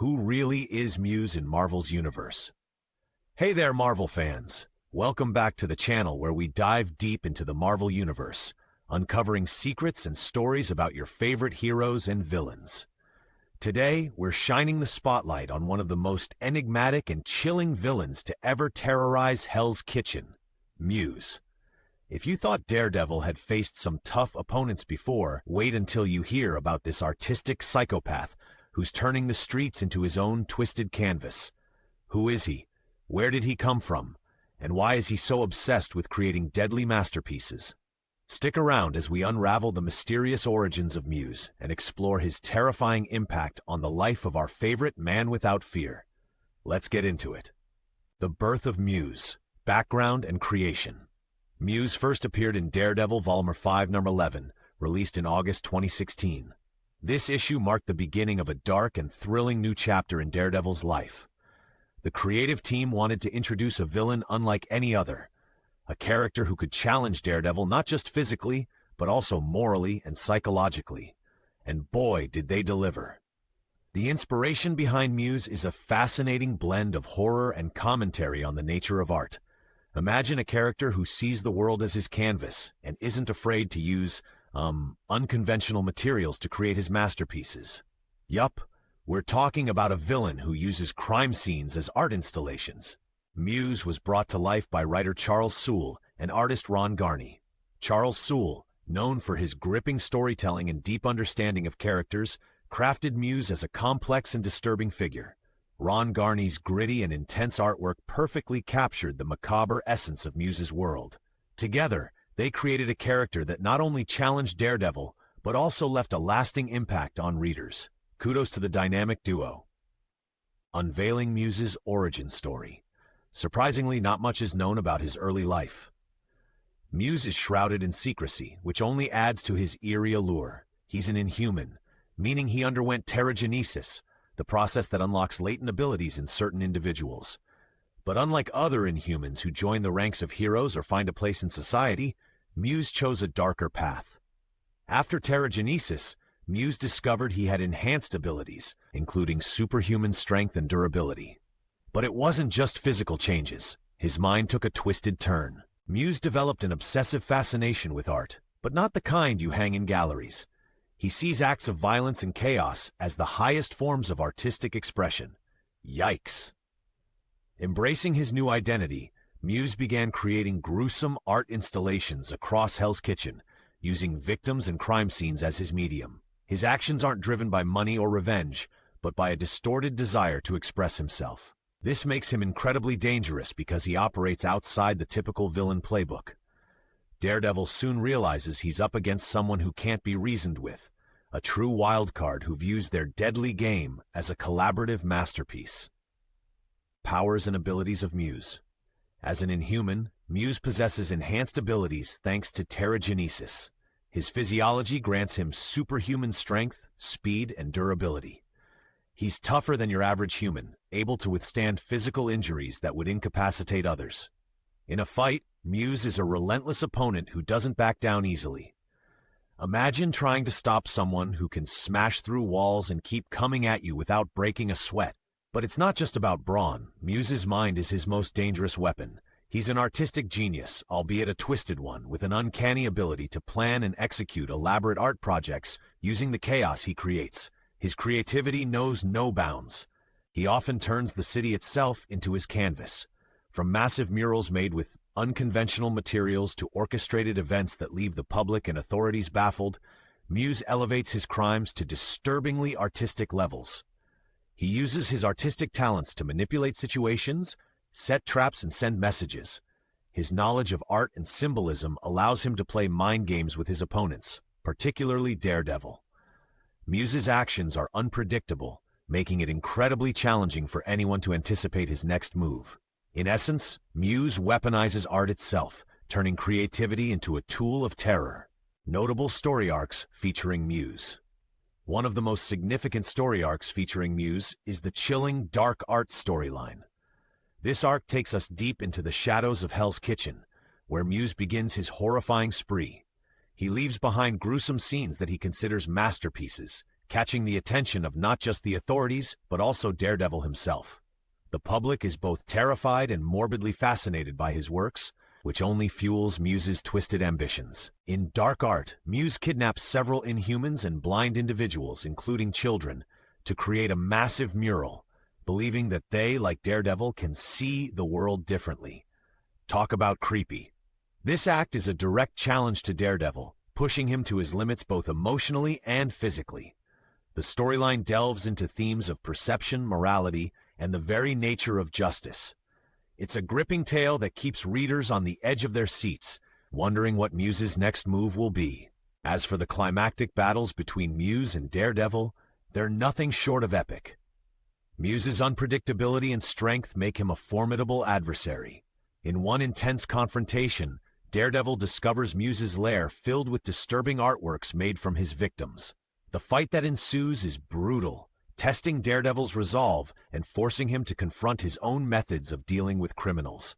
Who really is Muse in Marvel's universe? Hey there, Marvel fans! Welcome back to the channel where we dive deep into the Marvel universe, uncovering secrets and stories about your favorite heroes and villains. Today, we're shining the spotlight on one of the most enigmatic and chilling villains to ever terrorize Hell's Kitchen, Muse. If you thought Daredevil had faced some tough opponents before, wait until you hear about this artistic psychopath who's turning the streets into his own twisted canvas. Who is he? Where did he come from? And why is he so obsessed with creating deadly masterpieces? Stick around as we unravel the mysterious origins of Muse and explore his terrifying impact on the life of our favorite man without fear. Let's get into it. The birth of Muse, background and creation. Muse first appeared in Daredevil Volume 5, Number 11, released in August 2016. This issue marked the beginning of a dark and thrilling new chapter in Daredevil's life. The creative team wanted to introduce a villain unlike any other, a character who could challenge Daredevil not just physically, but also morally and psychologically. And boy, did they deliver. The inspiration behind Muse is a fascinating blend of horror and commentary on the nature of art. Imagine a character who sees the world as his canvas and isn't afraid to use unconventional materials to create his masterpieces. Yup, we're talking about a villain who uses crime scenes as art installations. Muse was brought to life by writer Charles Soule and artist Ron Garney. Charles Soule, known for his gripping storytelling and deep understanding of characters, crafted Muse as a complex and disturbing figure. Ron Garney's gritty and intense artwork perfectly captured the macabre essence of Muse's world. Together, they created a character that not only challenged Daredevil, but also left a lasting impact on readers. Kudos to the dynamic duo. Unveiling Muse's origin story. Surprisingly, not much is known about his early life. Muse is shrouded in secrecy, which only adds to his eerie allure. He's an inhuman, meaning he underwent terrigenesis, the process that unlocks latent abilities in certain individuals. But unlike other Inhumans who join the ranks of heroes or find a place in society, Muse chose a darker path. After terrigenesis, Muse discovered he had enhanced abilities, including superhuman strength and durability. But it wasn't just physical changes. His mind took a twisted turn. Muse developed an obsessive fascination with art, but not the kind you hang in galleries. He sees acts of violence and chaos as the highest forms of artistic expression. Yikes! Embracing his new identity, Muse began creating gruesome art installations across Hell's Kitchen, using victims and crime scenes as his medium. His actions aren't driven by money or revenge, but by a distorted desire to express himself. This makes him incredibly dangerous because he operates outside the typical villain playbook. Daredevil soon realizes he's up against someone who can't be reasoned with, a true wildcard who views their deadly game as a collaborative masterpiece. Powers and abilities of Muse. As an Inhuman, Muse possesses enhanced abilities thanks to terrigenesis. His physiology grants him superhuman strength, speed, and durability. He's tougher than your average human, able to withstand physical injuries that would incapacitate others. In a fight, Muse is a relentless opponent who doesn't back down easily. Imagine trying to stop someone who can smash through walls and keep coming at you without breaking a sweat. But it's not just about brawn. Muse's mind is his most dangerous weapon. He's an artistic genius, albeit a twisted one, with an uncanny ability to plan and execute elaborate art projects using the chaos he creates. His creativity knows no bounds. He often turns the city itself into his canvas. From massive murals made with unconventional materials to orchestrated events that leave the public and authorities baffled, Muse elevates his crimes to disturbingly artistic levels. He uses his artistic talents to manipulate situations, set traps, and send messages. His knowledge of art and symbolism allows him to play mind games with his opponents, particularly Daredevil. Muse's actions are unpredictable, making it incredibly challenging for anyone to anticipate his next move. In essence, Muse weaponizes art itself, turning creativity into a tool of terror. Notable story arcs featuring Muse. One of the most significant story arcs featuring Muse is the chilling dark art storyline. This arc takes us deep into the shadows of Hell's Kitchen, where Muse begins his horrifying spree. He leaves behind gruesome scenes that he considers masterpieces, catching the attention of not just the authorities, but also Daredevil himself. The public is both terrified and morbidly fascinated by his works, which only fuels Muse's twisted ambitions. In dark art, Muse kidnaps several inhumans and blind individuals, including children, to create a massive mural, believing that they, like Daredevil, can see the world differently. Talk about creepy. This act is a direct challenge to Daredevil, pushing him to his limits both emotionally and physically. The storyline delves into themes of perception, morality, and the very nature of justice. It's a gripping tale that keeps readers on the edge of their seats, wondering what Muse's next move will be. As for the climactic battles between Muse and Daredevil, they're nothing short of epic. Muse's unpredictability and strength make him a formidable adversary. In one intense confrontation, Daredevil discovers Muse's lair filled with disturbing artworks made from his victims. The fight that ensues is brutal, testing Daredevil's resolve and forcing him to confront his own methods of dealing with criminals.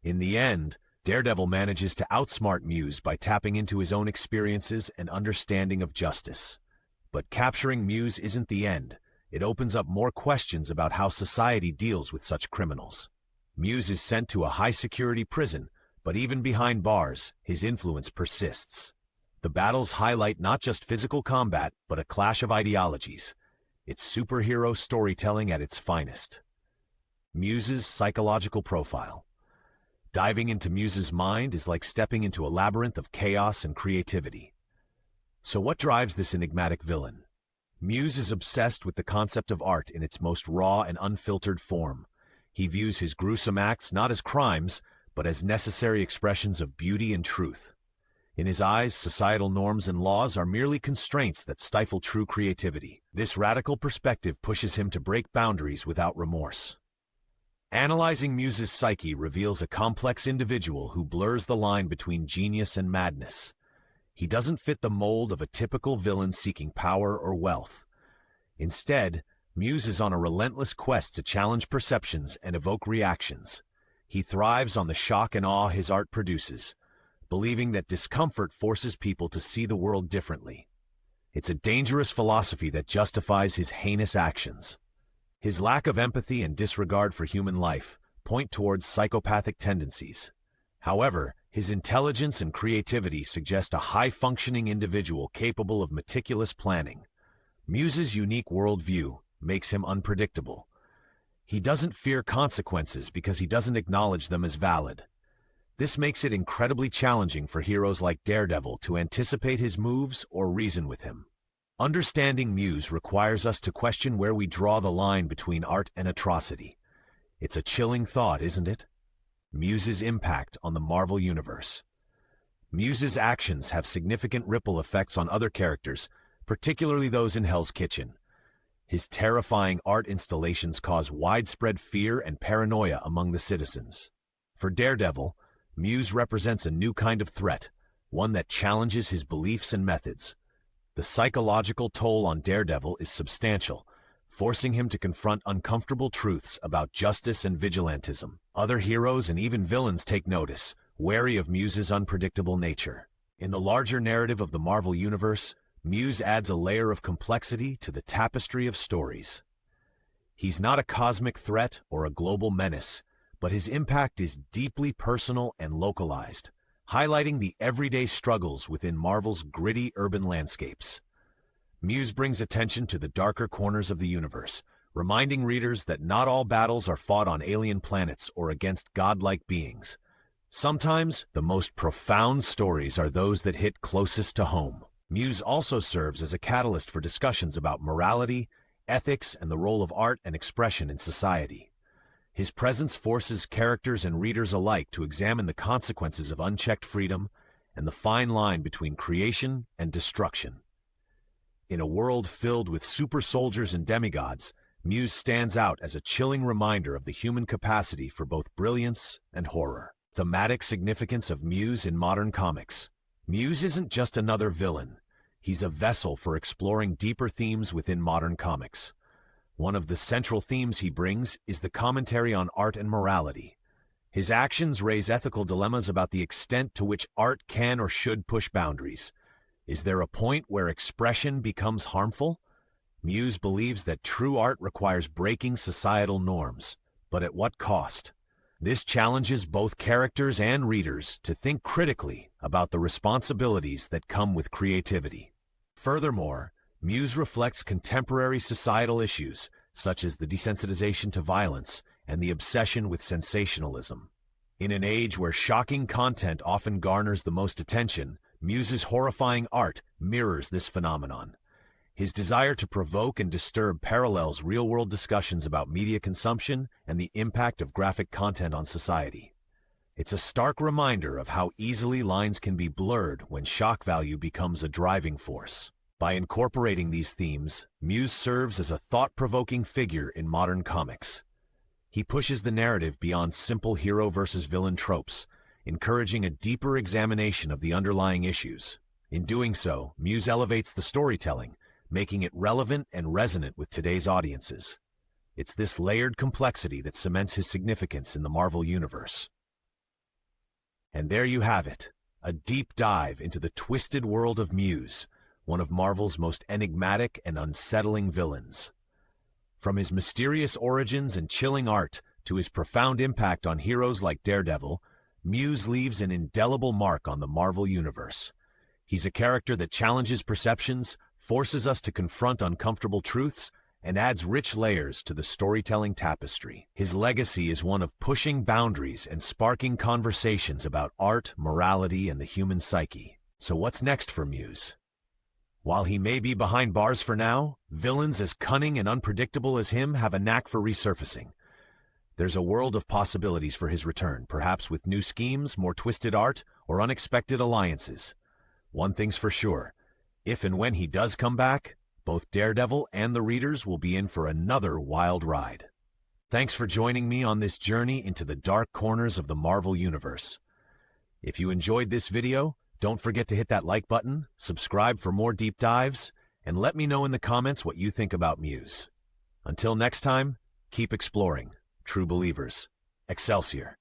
In the end, Daredevil manages to outsmart Muse by tapping into his own experiences and understanding of justice. But capturing Muse isn't the end. It opens up more questions about how society deals with such criminals. Muse is sent to a high-security prison, but even behind bars, his influence persists. The battles highlight not just physical combat, but a clash of ideologies. It's superhero storytelling at its finest. Muse's psychological profile. Diving into Muse's mind is like stepping into a labyrinth of chaos and creativity. So what drives this enigmatic villain? Muse is obsessed with the concept of art in its most raw and unfiltered form. He views his gruesome acts not as crimes, but as necessary expressions of beauty and truth. In his eyes, societal norms and laws are merely constraints that stifle true creativity. This radical perspective pushes him to break boundaries without remorse. Analyzing Muse's psyche reveals a complex individual who blurs the line between genius and madness. He doesn't fit the mold of a typical villain seeking power or wealth. Instead, Muse is on a relentless quest to challenge perceptions and evoke reactions. He thrives on the shock and awe his art produces, believing that discomfort forces people to see the world differently. It's a dangerous philosophy that justifies his heinous actions. His lack of empathy and disregard for human life point towards psychopathic tendencies. However, his intelligence and creativity suggest a high-functioning individual capable of meticulous planning. Muse's unique worldview makes him unpredictable. He doesn't fear consequences because he doesn't acknowledge them as valid. This makes it incredibly challenging for heroes like Daredevil to anticipate his moves or reason with him. Understanding Muse requires us to question where we draw the line between art and atrocity. It's a chilling thought, isn't it? Muse's impact on the Marvel Universe. Muse's actions have significant ripple effects on other characters, particularly those in Hell's Kitchen. His terrifying art installations cause widespread fear and paranoia among the citizens. For Daredevil, Muse represents a new kind of threat, one that challenges his beliefs and methods. The psychological toll on Daredevil is substantial, forcing him to confront uncomfortable truths about justice and vigilantism. Other heroes and even villains take notice, wary of Muse's unpredictable nature. In the larger narrative of the Marvel Universe, Muse adds a layer of complexity to the tapestry of stories. He's not a cosmic threat or a global menace, but his impact is deeply personal and localized, highlighting the everyday struggles within Marvel's gritty urban landscapes. Muse brings attention to the darker corners of the universe, reminding readers that not all battles are fought on alien planets or against godlike beings. Sometimes, the most profound stories are those that hit closest to home. Muse also serves as a catalyst for discussions about morality, ethics, and the role of art and expression in society. His presence forces characters and readers alike to examine the consequences of unchecked freedom and the fine line between creation and destruction. In a world filled with super soldiers and demigods, Muse stands out as a chilling reminder of the human capacity for both brilliance and horror. Thematic significance of Muse in modern comics. Muse isn't just another villain. He's a vessel for exploring deeper themes within modern comics. One of the central themes he brings is the commentary on art and morality. His actions raise ethical dilemmas about the extent to which art can or should push boundaries. Is there a point where expression becomes harmful? Muse believes that true art requires breaking societal norms, but at what cost? This challenges both characters and readers to think critically about the responsibilities that come with creativity. Furthermore, Muse reflects contemporary societal issues, such as the desensitization to violence and the obsession with sensationalism. In an age where shocking content often garners the most attention, Muse's horrifying art mirrors this phenomenon. His desire to provoke and disturb parallels real-world discussions about media consumption and the impact of graphic content on society. It's a stark reminder of how easily lines can be blurred when shock value becomes a driving force. By incorporating these themes, Muse serves as a thought-provoking figure in modern comics. He pushes the narrative beyond simple hero versus villain tropes, encouraging a deeper examination of the underlying issues. In doing so, Muse elevates the storytelling, making it relevant and resonant with today's audiences. It's this layered complexity that cements his significance in the Marvel Universe. And there you have it, a deep dive into the twisted world of Muse, one of Marvel's most enigmatic and unsettling villains. From his mysterious origins and chilling art to his profound impact on heroes like Daredevil, Muse leaves an indelible mark on the Marvel Universe. He's a character that challenges perceptions, forces us to confront uncomfortable truths, and adds rich layers to the storytelling tapestry. His legacy is one of pushing boundaries and sparking conversations about art, morality, and the human psyche. So what's next for Muse? While he may be behind bars for now, villains as cunning and unpredictable as him have a knack for resurfacing. There's a world of possibilities for his return, perhaps with new schemes, more twisted art, or unexpected alliances. One thing's for sure, if and when he does come back, both Daredevil and the readers will be in for another wild ride. Thanks for joining me on this journey into the dark corners of the Marvel Universe. If you enjoyed this video, don't forget to hit that like button, subscribe for more deep dives, and let me know in the comments what you think about Muse. Until next time, keep exploring, true believers. Excelsior.